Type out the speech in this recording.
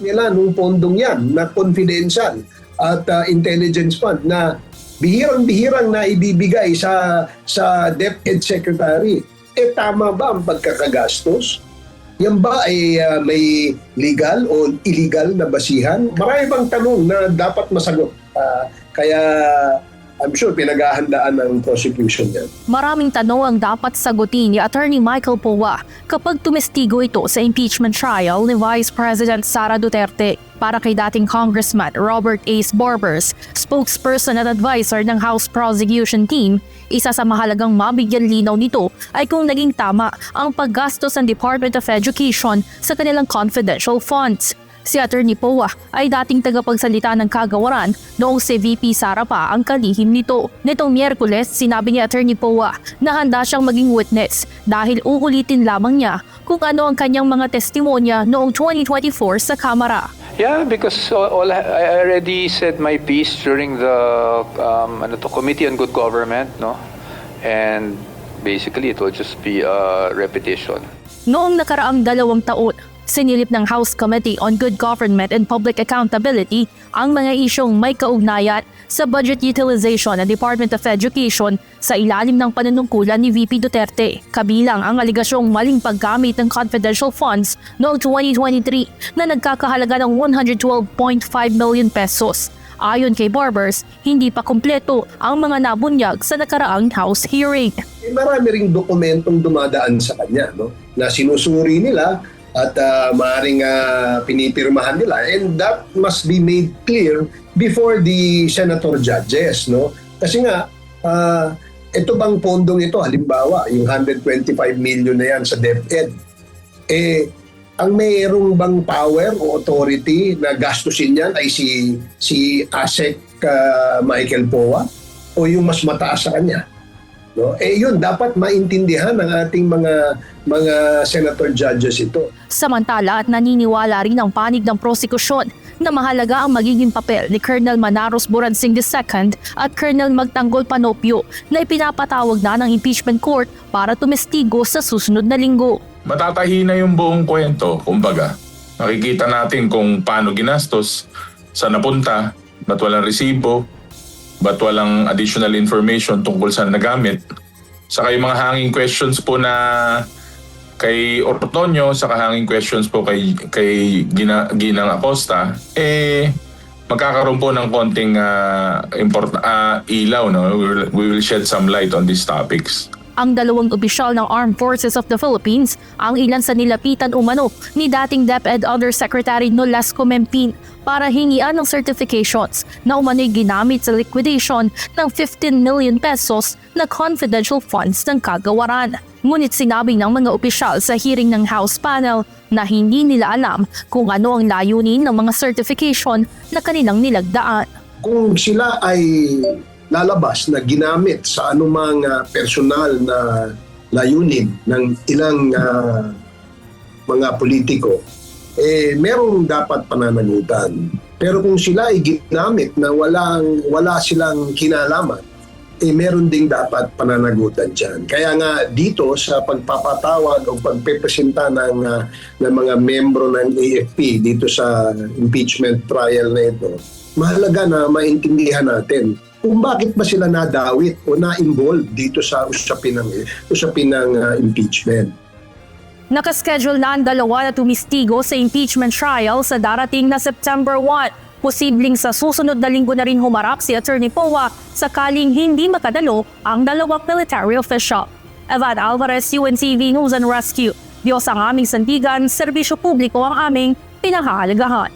nila nung pondong yan na confidential at intelligence fund na bihirang-bihirang na ibibigay sa DepEd Secretary. Tama ba ang pagkakagastos? Yan ba ay may legal o illegal na basihan? Marami bang tanong na dapat masagot. Kaya I'm sure pinaghahandaan ng prosecution yan. Maraming tanong ang dapat sagutin ni Attorney Michael Poa kapag tumestigo ito sa impeachment trial ni Vice President Sara Duterte. Para kay dating Congressman Robert Ace Barbers, spokesperson at advisor ng House Prosecution Team, isa sa mahalagang mabigyan linaw nito ay kung naging tama ang paggastos ng Department of Education sa kanilang confidential funds. Si Attorney Poa ay dating tagapagsalita ng kagawaran noong si VP Sara pa ang kalihim nito. Nitong Miyerkules, sinabi ni Attorney Poa na handa siyang maging witness dahil uulitin lamang niya kung ano ang kanyang mga testimonya noong 2024 sa Kamara. Yeah, because I already said my piece during the Committee on Good Government, no? And basically it will just be a repetition. Noong nakaraang 2 taon, sinilip ng House Committee on Good Government and Public Accountability ang mga isyong may kaugnayan sa budget utilization ng Department of Education sa ilalim ng panunungkulan ni VP Duterte, kabilang ang aligasyong maling paggamit ng confidential funds noong 2023 na nagkakahalaga ng 112.5 million pesos. Ayon kay Barbers, hindi pa kumpleto ang mga nabunyag sa nakaraang House hearing. Marami ring dokumentong dumadaan sa kanya, no? Na sinusuri nila at maaaring pinipirmahan nila, and that must be made clear before the senator judges, no? Kasi nga ito bang pondong ito, halimbawa yung 125 million na yan sa DepEd, ang mayroong bang power o authority na gastusin yan ay si ASEC Michael Poa o yung mas mataas sa kanya? No? Yun, dapat maintindihan ng ating mga senator judges ito. Samantala at naniniwala rin ang panig ng prosekusyon na mahalaga ang magiging papel ni Colonel Manaros Buransing II at Colonel Magtanggol Panopio na ipinapatawag na ng impeachment court para tumestigo sa susunod na linggo. Matatahi na yung buong kwento, kumbaga. Nakikita natin kung paano ginastos, saan napunta, ba't walang resibo, ba't walang additional information tungkol saan nagamit. Saka yung mga hanging questions po na kay Ortonio, saka hanging questions po kay Ginang Acosta, magkakaroon po ng konting ilaw. No? We will shed some light on these topics. Ang 2 opisyal ng Armed Forces of the Philippines ang ilan sa nilapitan umano ni dating DepEd Undersecretary Nolasco Mempin para hingian ng certifications na umano'y ginamit sa liquidation ng 15 million pesos na confidential funds ng kagawaran. Ngunit sinabi ng mga opisyal sa hearing ng House panel na hindi nila alam kung ano ang layunin ng mga certification na kanilang nilagdaan. Kung sila ay lalabas na ginamit sa anumang personal na layunin ng ilang mga politiko, merong dapat pananagutan. Pero kung sila ay ginamit na wala silang kinalaman, meron ding dapat pananagutan dyan. Kaya nga dito sa pagpapatawag o pagpepresenta ng mga membro ng AFP dito sa impeachment trial na ito, mahalaga na maintindihan natin kung bakit ba sila nadawit o na-involved dito sa usapin ng impeachment. Nakaschedule na ang 2 na tumistigo sa impeachment trial sa darating na September 1. Posibleng sa susunod na linggo na rin humarap si Attorney Poa sakaling hindi makadalo ang 2 military official. Evan Alvarez, UNTV News and Rescue. Diyos ang aming sandigan, serbisyo publiko ang aming pinahahalagahan.